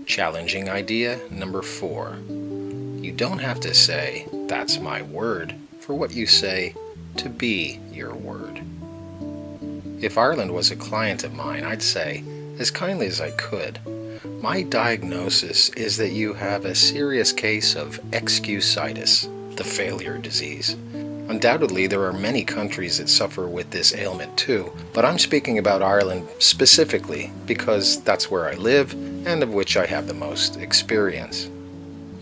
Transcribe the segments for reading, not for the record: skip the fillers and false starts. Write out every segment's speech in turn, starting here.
Challenging idea number 4. You don't have to say, "That's my word," for what you say to be your word. If Ireland was a client of mine, I'd say, as kindly as I could, "My diagnosis is that you have a serious case of Excusitis, the failure disease. Undoubtedly, there are many countries that suffer with this ailment too, but I'm speaking about Ireland specifically because that's where I live and of which I have the most experience.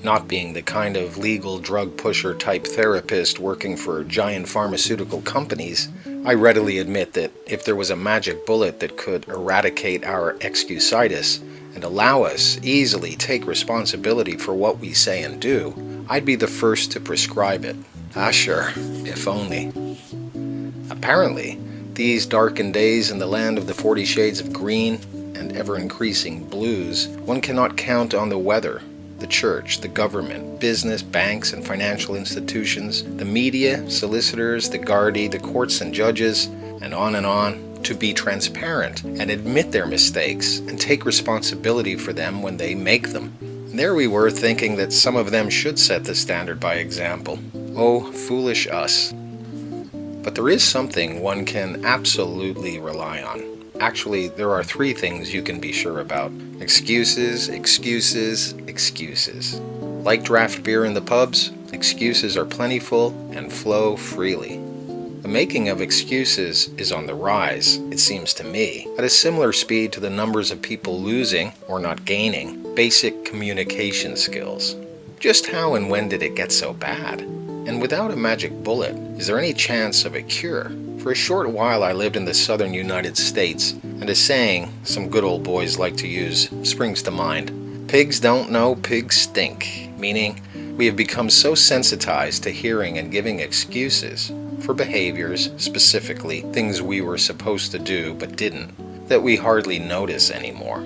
Not being the kind of legal drug pusher type therapist working for giant pharmaceutical companies, I readily admit that if there was a magic bullet that could eradicate our Excusitis and allow us easily take responsibility for what we say and do, I'd be the first to prescribe it. Ah, sure, if only. Apparently, these darkened days in the land of the 40 shades of green and ever-increasing blues, one cannot count on the weather, the church, the government, business, banks and financial institutions, the media, solicitors, the Gardaí, the courts and judges, and on, to be transparent and admit their mistakes and take responsibility for them when they make them. And there we were thinking that some of them should set the standard by example. Oh, foolish us. But there is something one can absolutely rely on. Actually, there are 3 things you can be sure about. Excuses, excuses, excuses. Like draft beer in the pubs, excuses are plentiful and flow freely. The making of excuses is on the rise, it seems to me, at a similar speed to the numbers of people losing, or not gaining, basic communication skills. Just how and when did it get so bad? And without a magic bullet, is there any chance of a cure? For a short while I lived in the southern United States, and a saying some good old boys like to use springs to mind. Pigs don't know, pigs stink. Meaning, we have become so sensitized to hearing and giving excuses for behaviors, specifically things we were supposed to do but didn't, that we hardly notice anymore.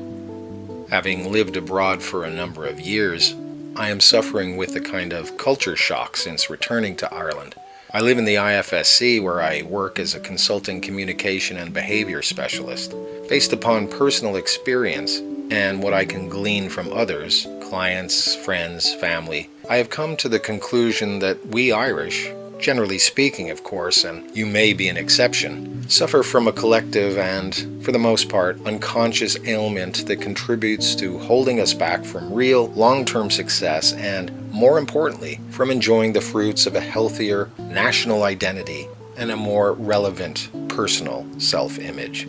Having lived abroad for a number of years, I am suffering with a kind of culture shock since returning to Ireland. I live in the IFSC where I work as a consulting communication and behavior specialist. Based upon personal experience and what I can glean from others, clients, friends, family, I have come to the conclusion that we Irish, generally speaking of course, and you may be an exception, suffer from a collective and, for the most part, unconscious ailment that contributes to holding us back from real, long-term success and, more importantly, from enjoying the fruits of a healthier national identity and a more relevant personal self-image.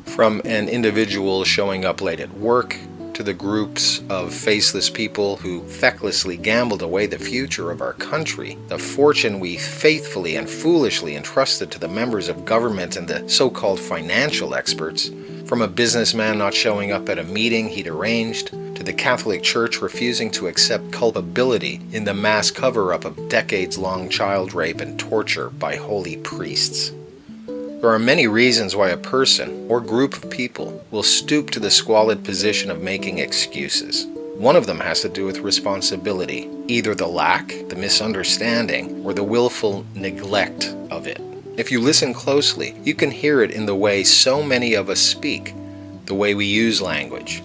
From an individual showing up late at work, to the groups of faceless people who fecklessly gambled away the future of our country, the fortune we faithfully and foolishly entrusted to the members of government and the so-called financial experts, from a businessman not showing up at a meeting he'd arranged, to the Catholic Church refusing to accept culpability in the mass cover-up of decades-long child rape and torture by holy priests. There are many reasons why a person or group of people will stoop to the squalid position of making excuses. One of them has to do with responsibility, either the lack, the misunderstanding, or the willful neglect of it. If you listen closely, you can hear it in the way so many of us speak, the way we use language.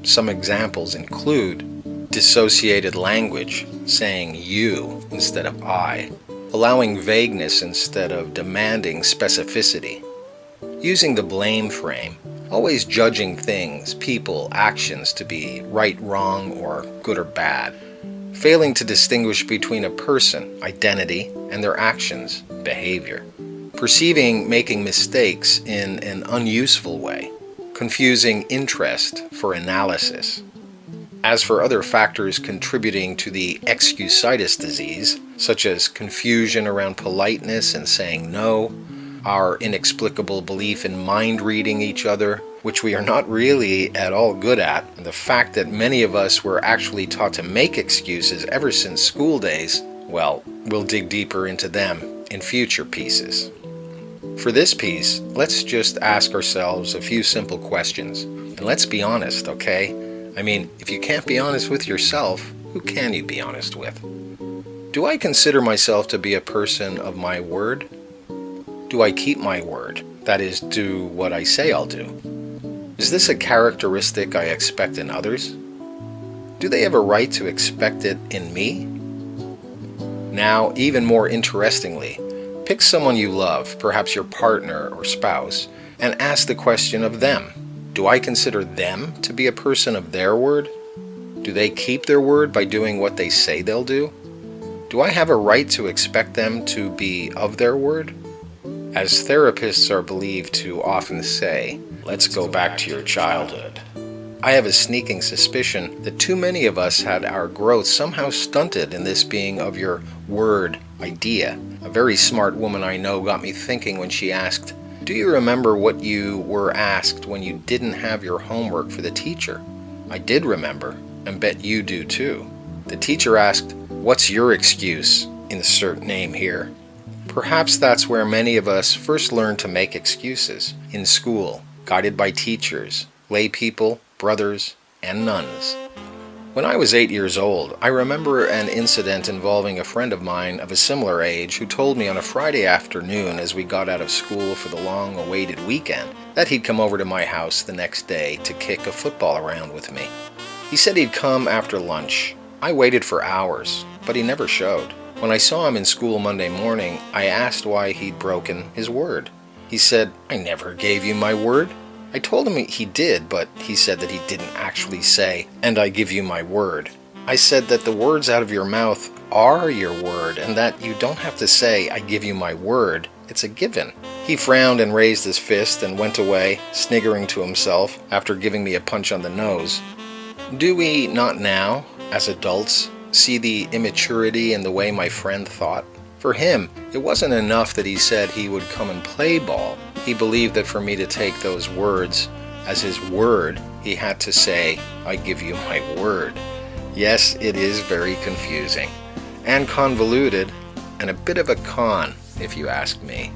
Some examples include dissociated language, saying you instead of I, allowing vagueness instead of demanding specificity, using the blame frame, always judging things, people, actions to be right, wrong, or good or bad, failing to distinguish between a person, identity, and their actions, behavior, perceiving making mistakes in an unuseful way, confusing interest for analysis. As for other factors contributing to the Excusitis disease, such as confusion around politeness and saying no, our inexplicable belief in mind-reading each other, which we are not really at all good at, and the fact that many of us were actually taught to make excuses ever since school days, well, we'll dig deeper into them in future pieces. For this piece, let's just ask ourselves a few simple questions. And let's be honest, okay? I mean, if you can't be honest with yourself, who can you be honest with? Do I consider myself to be a person of my word? Do I keep my word? That is, do what I say I'll do. Is this a characteristic I expect in others? Do they have a right to expect it in me? Now, even more interestingly, pick someone you love, perhaps your partner or spouse, and ask the question of them. Do I consider them to be a person of their word? Do they keep their word by doing what they say they'll do? Do I have a right to expect them to be of their word? As therapists are believed to often say, let's go back to your childhood. I have a sneaking suspicion that too many of us had our growth somehow stunted in this being of your word idea. A very smart woman I know got me thinking when she asked, do you remember what you were asked when you didn't have your homework for the teacher? I did remember, and bet you do too. The teacher asked, what's your excuse? Insert name here. Perhaps that's where many of us first learn to make excuses, in school, guided by teachers, lay people, brothers, and nuns. When I was 8 years old, I remember an incident involving a friend of mine of a similar age who told me on a Friday afternoon as we got out of school for the long-awaited weekend that he'd come over to my house the next day to kick a football around with me. He said he'd come after lunch. I waited for hours, but he never showed. When I saw him in school Monday morning, I asked why he'd broken his word. He said, I never gave you my word. I told him he did, but he said that he didn't actually say, and I give you my word. I said that the words out of your mouth are your word, and that you don't have to say, I give you my word. It's a given. He frowned and raised his fist and went away, sniggering to himself after giving me a punch on the nose. Do we not now, as adults, see the immaturity in the way my friend thought? For him, it wasn't enough that he said he would come and play ball. He believed that for me to take those words as his word, he had to say, I give you my word. Yes, it is very confusing and convoluted and a bit of a con, if you ask me.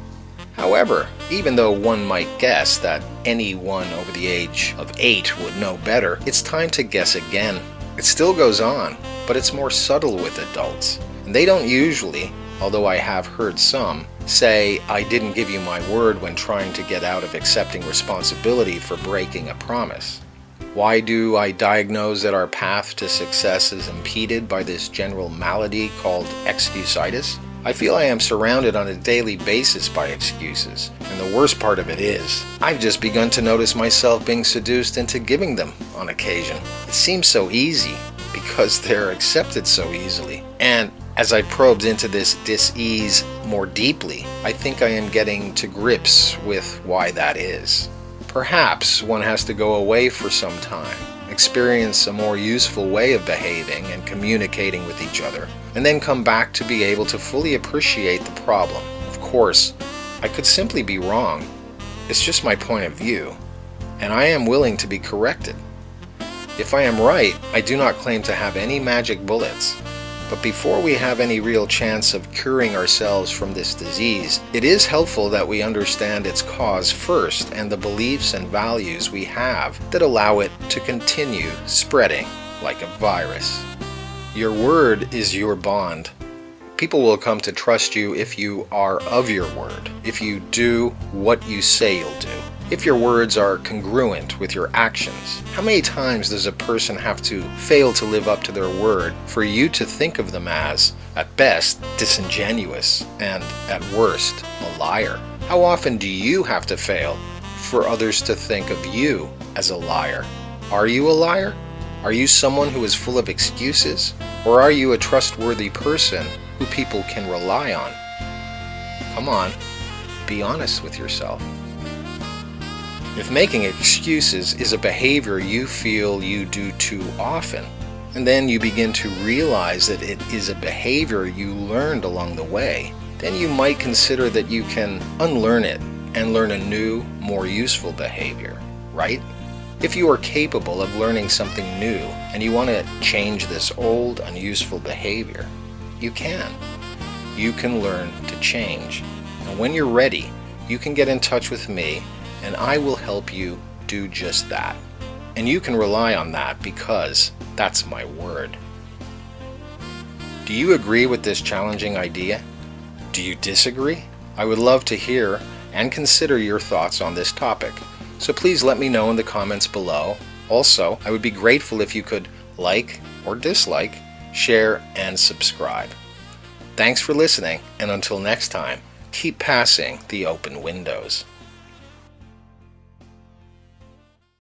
However, even though one might guess that anyone over the age of 8 would know better, it's time to guess again. It still goes on, but it's more subtle with adults. And they don't usually, although I have heard some, say, I didn't give you my word when trying to get out of accepting responsibility for breaking a promise. Why do I diagnose that our path to success is impeded by this general malady called Excusitis? I feel I am surrounded on a daily basis by excuses, and the worst part of it is, I've just begun to notice myself being seduced into giving them on occasion. It seems so easy, because they're accepted so easily. And as I probed into this dis-ease more deeply, I think I am getting to grips with why that is. Perhaps one has to go away for some time, experience a more useful way of behaving and communicating with each other, and then come back to be able to fully appreciate the problem. Of course, I could simply be wrong. It's just my point of view, and I am willing to be corrected. If I am right, I do not claim to have any magic bullets. But before we have any real chance of curing ourselves from this disease, it is helpful that we understand its cause first and the beliefs and values we have that allow it to continue spreading like a virus. Your word is your bond. People will come to trust you if you are of your word, if you do what you say you'll do, if your words are congruent with your actions. How many times does a person have to fail to live up to their word for you to think of them as, at best, disingenuous, and at worst, a liar? How often do you have to fail for others to think of you as a liar? Are you a liar? Are you someone who is full of excuses? Or are you a trustworthy person who people can rely on? Come on, be honest with yourself. If making excuses is a behavior you feel you do too often, and then you begin to realize that it is a behavior you learned along the way, then you might consider that you can unlearn it and learn a new, more useful behavior, right? If you are capable of learning something new and you want to change this old, unuseful behavior, you can. You can learn to change. And when you're ready, you can get in touch with me and I will help you do just that. And you can rely on that because that's my word. Do you agree with this challenging idea? Do you disagree? I would love to hear and consider your thoughts on this topic. so please let me know in the comments below. Also, I would be grateful if you could like or dislike, share, and subscribe. Thanks for listening, and until next time, keep passing the open windows.